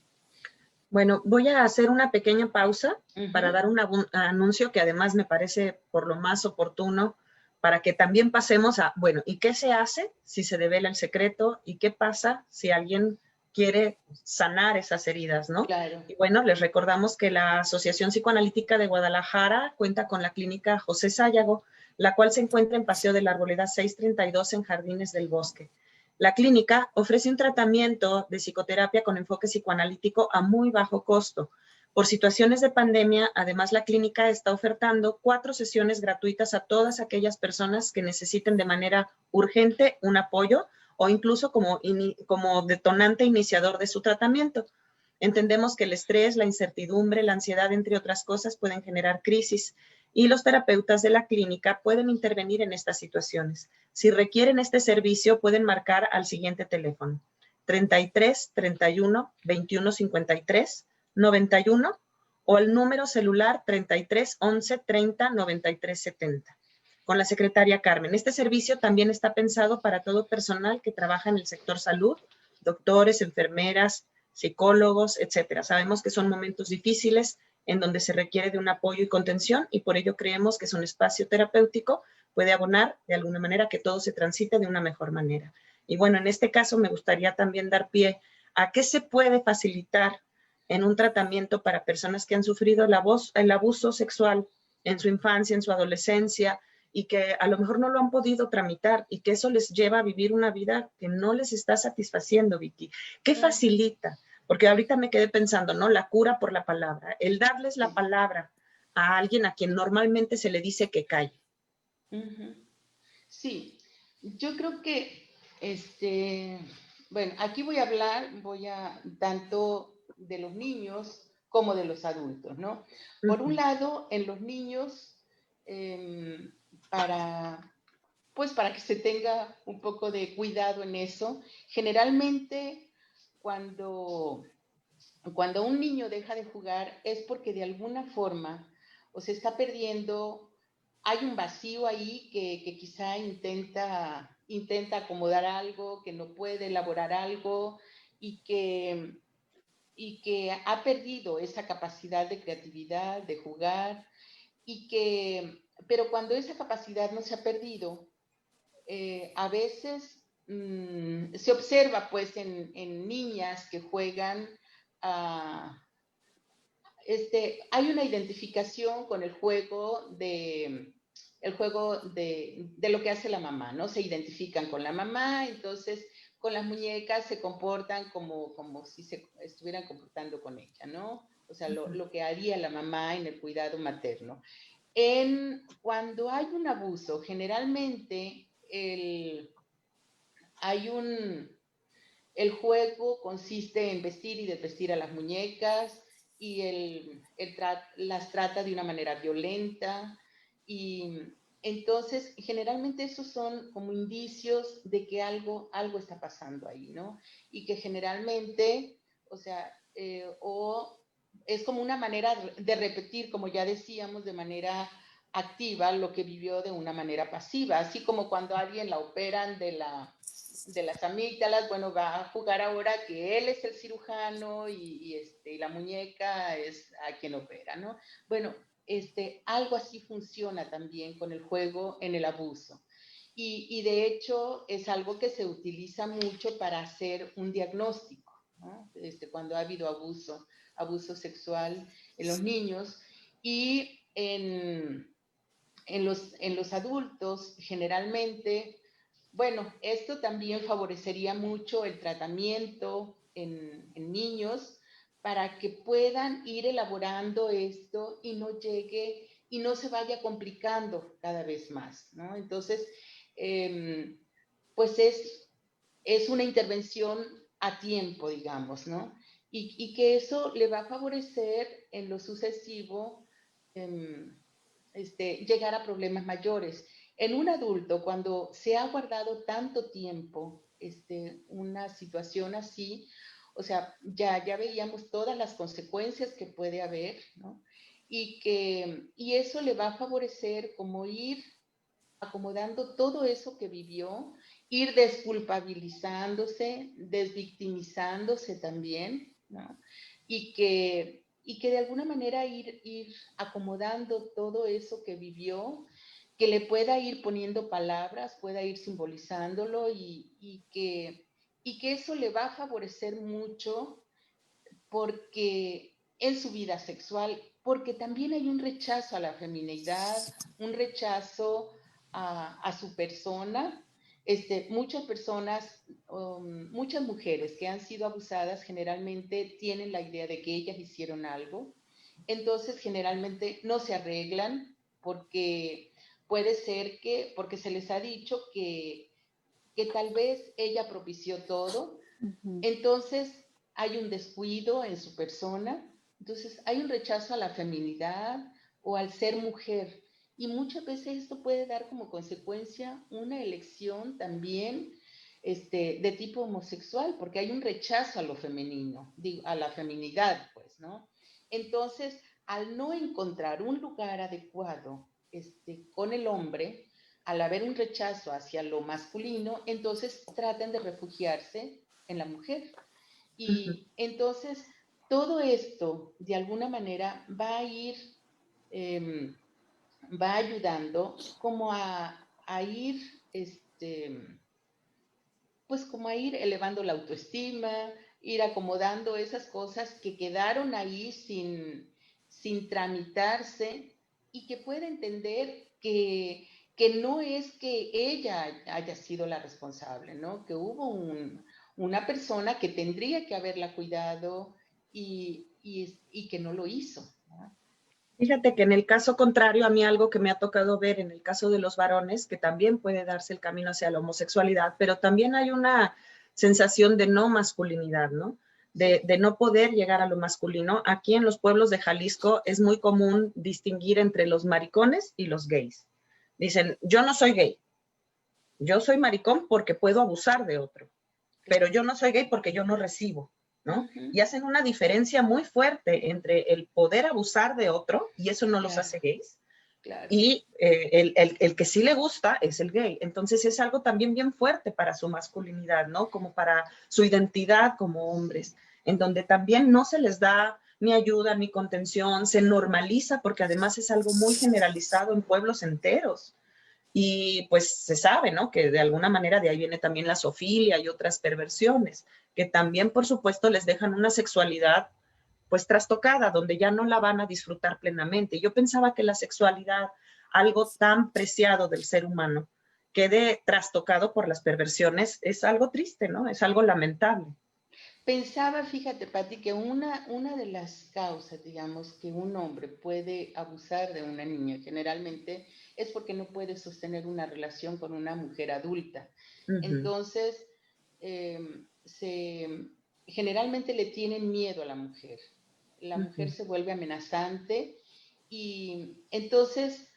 Bueno, voy a hacer una pequeña pausa para dar un anuncio que además me parece por lo más oportuno para que también pasemos a, bueno, ¿y qué se hace si se devela el secreto? ¿Y qué pasa si alguien quiere sanar esas heridas, ¿no? Claro. Y bueno, les recordamos que la Asociación Psicoanalítica de Guadalajara cuenta con la clínica José Sayago, la cual se encuentra en Paseo de la Arboleda 632 en Jardines del Bosque. La clínica ofrece un tratamiento de psicoterapia con enfoque psicoanalítico a muy bajo costo. Por situaciones de pandemia, además la clínica está ofertando 4 sesiones gratuitas a todas aquellas personas que necesiten de manera urgente un apoyo o incluso como detonante iniciador de su tratamiento. Entendemos que el estrés, la incertidumbre, la ansiedad, entre otras cosas, pueden generar crisis y los terapeutas de la clínica pueden intervenir en estas situaciones. Si requieren este servicio, pueden marcar al siguiente teléfono: 33 31 21 53 91 o el número celular 33 11 30 93 70. con la secretaria Carmen. Este servicio también está pensado para todo personal que trabaja en el sector salud, doctores, enfermeras, psicólogos, etcétera. Sabemos que son momentos difíciles en donde se requiere de un apoyo y contención y por ello creemos que es un espacio terapéutico, puede abonar de alguna manera que todo se transite de una mejor manera. Y bueno, en este caso me gustaría también dar pie a qué se puede facilitar en un tratamiento para personas que han sufrido el abuso sexual en su infancia, en su adolescencia, y que a lo mejor no lo han podido tramitar y que eso les lleva a vivir una vida que no les está satisfaciendo, Vicky. ¿Qué facilita? Porque ahorita me quedé pensando, ¿no? La cura por la palabra, el darles la palabra a alguien a quien normalmente se le dice que calle. Sí, yo creo que, bueno, aquí voy a tanto de los niños como de los adultos, ¿no? Por un lado, en los niños, para que se tenga un poco de cuidado en eso, generalmente cuando un niño deja de jugar es porque de alguna forma o se está perdiendo, hay un vacío ahí que quizá intenta acomodar algo, que no puede elaborar algo y que ha perdido esa capacidad de creatividad, de jugar, pero cuando esa capacidad no se ha perdido, a veces se observa pues en niñas que juegan a... hay una identificación con el juego de lo que hace la mamá, ¿no? Se identifican con la mamá, entonces con las muñecas se comportan como si se estuvieran comportando con ella, ¿no? O sea, lo que haría la mamá en el cuidado materno. Cuando hay un abuso, generalmente el juego consiste en vestir y desvestir a las muñecas y las trata de una manera violenta y entonces generalmente esos son como indicios de que algo está pasando ahí, ¿no? Y que generalmente, o sea, o es como una manera de repetir, como ya decíamos, de manera activa lo que vivió de una manera pasiva, así como cuando a alguien la operan de las amígdalas, bueno, va a jugar ahora que él es el cirujano y la muñeca es a quien opera, ¿no? Bueno, algo así funciona también con el juego en el abuso. Y de hecho es algo que se utiliza mucho para hacer un diagnóstico, ¿no? Cuando ha habido abuso sexual en los niños y en los adultos generalmente. Bueno, esto también favorecería mucho el tratamiento en niños para que puedan ir elaborando esto y no se vaya complicando cada vez más, ¿no? Entonces, pues es una intervención a tiempo, digamos, ¿no? Y que eso le va a favorecer en lo sucesivo llegar a problemas mayores. En un adulto, cuando se ha guardado tanto tiempo una situación así, o sea, ya veíamos todas las consecuencias que puede haber, ¿no? Y eso le va a favorecer como ir acomodando todo eso que vivió, ir desculpabilizándose, desvictimizándose también, ¿no? Y que de alguna manera ir acomodando todo eso que vivió, que le pueda ir poniendo palabras, pueda ir simbolizándolo y que eso le va a favorecer mucho porque en su vida sexual, porque también hay un rechazo a la feminidad, un rechazo a su persona. Muchas personas, muchas mujeres que han sido abusadas generalmente tienen la idea de que ellas hicieron algo, entonces generalmente no se arreglan porque puede ser porque se les ha dicho que tal vez ella propició todo, entonces hay un descuido en su persona, entonces hay un rechazo a la feminidad o al ser mujer. Y muchas veces esto puede dar como consecuencia una elección también de tipo homosexual, porque hay un rechazo a lo femenino, a la feminidad, pues, ¿no? Entonces, al no encontrar un lugar adecuado con el hombre, al haber un rechazo hacia lo masculino, entonces tratan de refugiarse en la mujer. Y entonces todo esto, de alguna manera, va a ir, va ayudando como a ir, pues como a ir elevando la autoestima, ir acomodando esas cosas que quedaron ahí sin tramitarse y que pueda entender que no es que ella haya sido la responsable, ¿no? Que hubo una persona que tendría que haberla cuidado y que no lo hizo, ¿no? Fíjate que en el caso contrario, a mí algo que me ha tocado ver en el caso de los varones, que también puede darse el camino hacia la homosexualidad, pero también hay una sensación de no masculinidad, ¿no? De no poder llegar a lo masculino. Aquí en los pueblos de Jalisco es muy común distinguir entre los maricones y los gays. Dicen, yo no soy gay, yo soy maricón porque puedo abusar de otro, pero yo no soy gay porque yo no recibo, ¿no? Y hacen una diferencia muy fuerte entre el poder abusar de otro, y eso no los hace gays, y el que sí le gusta es el gay. Entonces es algo también bien fuerte para su masculinidad, ¿no? Como para su identidad como hombres, en donde también no se les da ni ayuda ni contención, se normaliza porque además es algo muy generalizado en pueblos enteros. Y pues se sabe, ¿no? Que de alguna manera de ahí viene también la zoofilia y otras perversiones, que también, por supuesto, les dejan una sexualidad pues trastocada, donde ya no la van a disfrutar plenamente. Yo pensaba que la sexualidad, algo tan preciado del ser humano, quede trastocado por las perversiones, es algo triste, ¿no? Es algo lamentable. Pensaba, fíjate, Pati, que una de las causas, digamos, que un hombre puede abusar de una niña, generalmente es porque no puede sostener una relación con una mujer adulta. Entonces, generalmente le tienen miedo a la mujer. La mujer se vuelve amenazante y entonces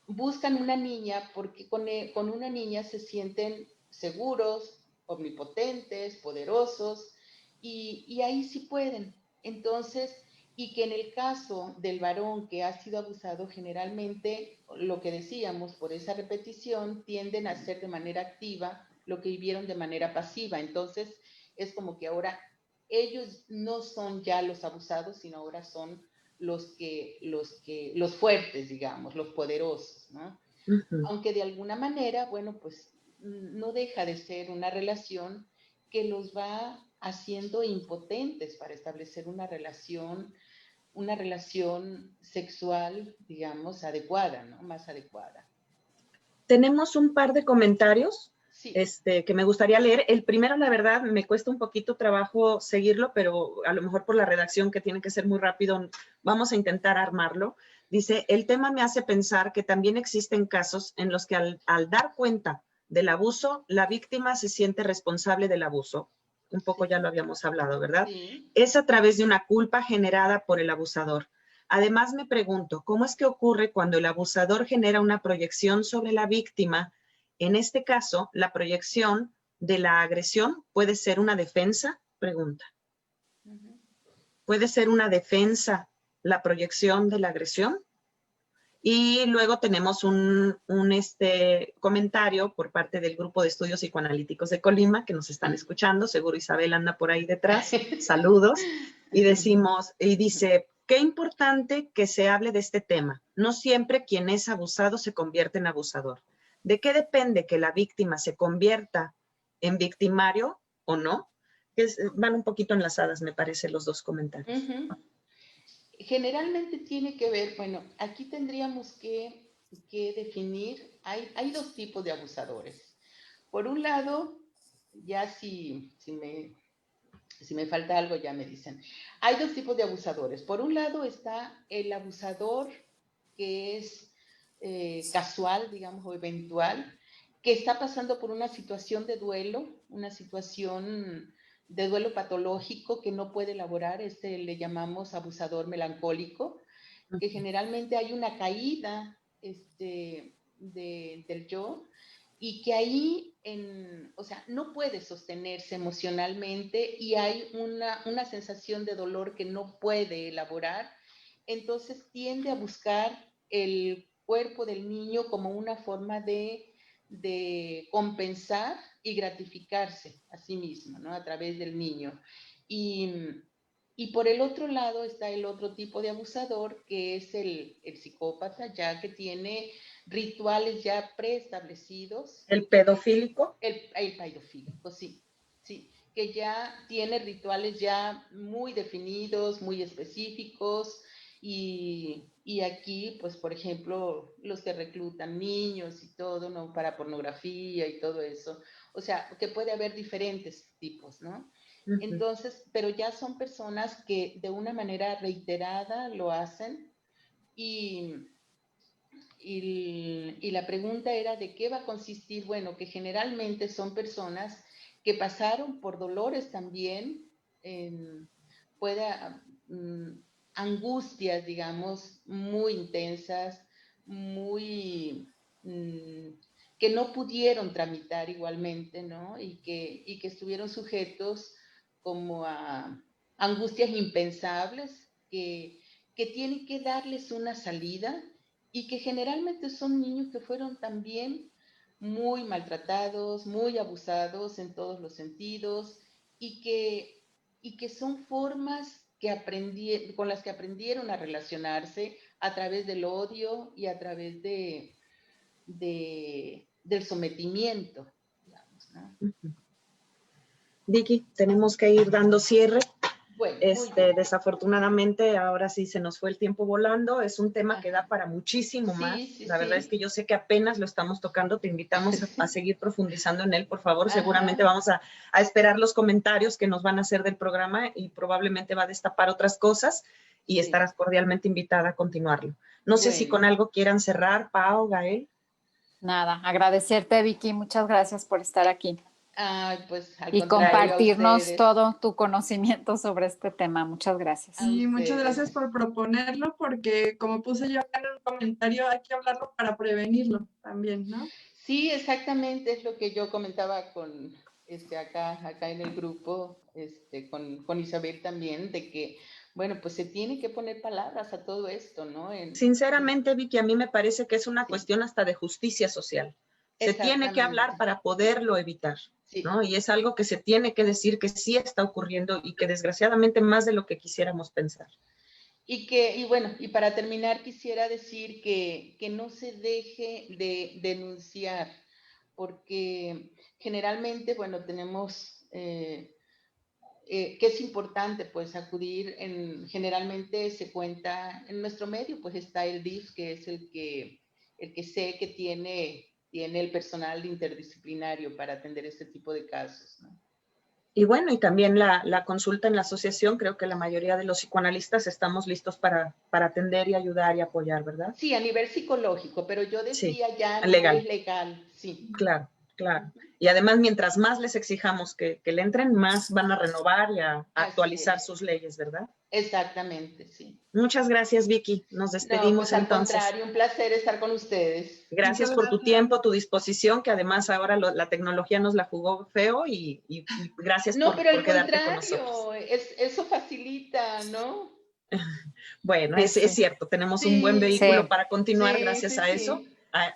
buscan una niña porque con una niña se sienten seguros, omnipotentes, poderosos, y ahí sí pueden. Entonces, y que en el caso del varón que ha sido abusado, generalmente, lo que decíamos, por esa repetición, tienden a hacer de manera activa lo que vivieron de manera pasiva. Entonces, es como que ahora ellos no son ya los abusados, sino ahora son los fuertes, digamos, los poderosos, ¿no? Aunque de alguna manera, bueno, pues no deja de ser una relación que los va haciendo impotentes para establecer una relación sexual, digamos, adecuada, ¿no? Más adecuada. Tenemos un par de comentarios sí. que me gustaría leer. El primero, la verdad, me cuesta un poquito trabajo seguirlo, pero a lo mejor por la redacción, que tiene que ser muy rápido, vamos a intentar armarlo. Dice, el tema me hace pensar que también existen casos en los que al dar cuenta del abuso, la víctima se siente responsable del abuso. Un poco ya lo habíamos hablado, ¿verdad? Sí. Es a través de una culpa generada por el abusador. Además, me pregunto, ¿cómo es que ocurre cuando el abusador genera una proyección sobre la víctima? En este caso, la proyección de la agresión puede ser una defensa, pregunta. ¿Puede ser una defensa la proyección de la agresión? Y luego tenemos un comentario por parte del Grupo de Estudios Psicoanalíticos de Colima, que nos están escuchando, seguro Isabel anda por ahí detrás, saludos, y dice, qué importante que se hable de este tema. No siempre quien es abusado se convierte en abusador. ¿De qué depende que la víctima se convierta en victimario o no? Van un poquito enlazadas, me parece, los dos comentarios. Generalmente tiene que ver, bueno, aquí tendríamos que definir, hay dos tipos de abusadores. Por un lado, ya si me falta algo ya me dicen. Hay dos tipos de abusadores. Por un lado está el abusador que es casual, digamos, o eventual, que está pasando por una situación de duelo, una situación de duelo patológico que no puede elaborar, le llamamos abusador melancólico, que generalmente hay una caída del yo, y que ahí, o sea, no puede sostenerse emocionalmente y hay una sensación de dolor que no puede elaborar, entonces tiende a buscar el cuerpo del niño como una forma de compensar y gratificarse a sí mismo, ¿no? A través del niño. Y por el otro lado está el otro tipo de abusador, que es el psicópata, ya que tiene rituales ya preestablecidos. ¿El pedofílico? El pedofílico, sí, sí, que ya tiene rituales ya muy definidos, muy específicos, y aquí, pues, por ejemplo, los que reclutan niños y todo, ¿no? Para pornografía y todo eso. O sea, que puede haber diferentes tipos, ¿no? Entonces, pero ya son personas que de una manera reiterada lo hacen, y la pregunta era de qué va a consistir. Bueno, que generalmente son personas que pasaron por dolores también, angustias, digamos, muy intensas, muy que no pudieron tramitar igualmente, ¿no? Y que estuvieron sujetos como a angustias impensables, que tienen que darles una salida, y que generalmente son niños que fueron también muy maltratados, muy abusados en todos los sentidos, y que son formas con las que aprendieron a relacionarse a través del odio y a través del sometimiento, digamos, ¿no? Vicky, tenemos que ir dando cierre. Bueno, muy bien. Desafortunadamente, ahora sí se nos fue el tiempo volando. Es un tema que da para muchísimo más. Sí, La verdad es que yo sé que apenas lo estamos tocando. Te invitamos a seguir profundizando en él, por favor. Seguramente vamos a esperar los comentarios que nos van a hacer del programa, y probablemente va a destapar otras cosas, y estarás cordialmente invitada a continuarlo. No sé si con algo quieran cerrar, Pau, Gael. Nada, agradecerte, Vicky. Muchas gracias por estar aquí. Pues al y contrario, compartirnos todo tu conocimiento sobre este tema. Muchas gracias. Y muchas gracias por proponerlo, porque como puse yo en un comentario, hay que hablarlo para prevenirlo también, ¿no? Sí, exactamente, es lo que yo comentaba con acá en el grupo, con Isabel también, de que, bueno, pues se tiene que poner palabras a todo esto, ¿no? Sinceramente, Vicky, a mí me parece que es una cuestión hasta de justicia social. Se tiene que hablar para poderlo evitar, ¿no? Y es algo que se tiene que decir que sí está ocurriendo, y que desgraciadamente más de lo que quisiéramos pensar. Y bueno, y para terminar quisiera decir que no se deje de denunciar, porque generalmente, bueno, tenemos que es importante pues acudir, generalmente se cuenta, en nuestro medio pues está el DIF, que es el que sé que tiene el personal interdisciplinario para atender este tipo de casos, ¿no? Y bueno, y también la consulta en la asociación, creo que la mayoría de los psicoanalistas estamos listos para atender y ayudar y apoyar, ¿verdad? Sí, a nivel psicológico, pero yo decía ya legal. no es legal, sí. Claro, claro. Y además, mientras más les exijamos que le entren, más van a renovar y a actualizar sus leyes, ¿verdad? Exactamente, sí. Muchas gracias, Vicky. Nos despedimos entonces. Al contrario, un placer estar con ustedes. Gracias por tu tiempo, tu disposición, que además ahora la tecnología nos la jugó feo, y gracias por quedarte con nosotros. Eso facilita, ¿no? Bueno, es cierto, tenemos un buen vehículo para continuar gracias a eso.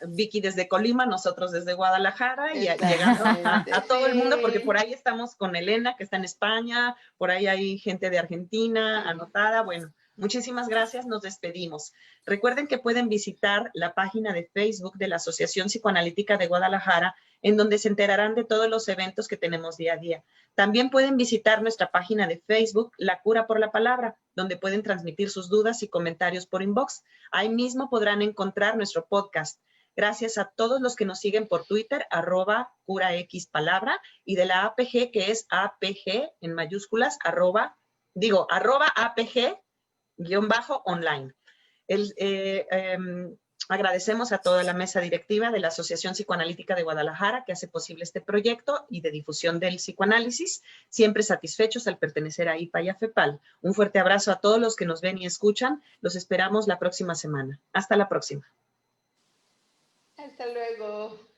Vicky desde Colima, nosotros desde Guadalajara, y llegando a todo el mundo, porque por ahí estamos con Elena, que está en España, por ahí hay gente de Argentina anotada. Bueno, muchísimas gracias, nos despedimos. Recuerden que pueden visitar la página de Facebook de la Asociación Psicoanalítica de Guadalajara, en donde se enterarán de todos los eventos que tenemos día a día. También pueden visitar nuestra página de Facebook, La Cura por la Palabra, donde pueden transmitir sus dudas y comentarios por inbox. Ahí mismo podrán encontrar nuestro podcast. Gracias a todos los que nos siguen por Twitter, @curaxpalabra, y de la APG, que es APG en mayúsculas, @APG_online. Agradecemos a toda la mesa directiva de la Asociación Psicoanalítica de Guadalajara, que hace posible este proyecto y de difusión del psicoanálisis, siempre satisfechos al pertenecer a IPA y a FEPAL. Un fuerte abrazo a todos los que nos ven y escuchan. Los esperamos la próxima semana. Hasta la próxima. Hasta luego.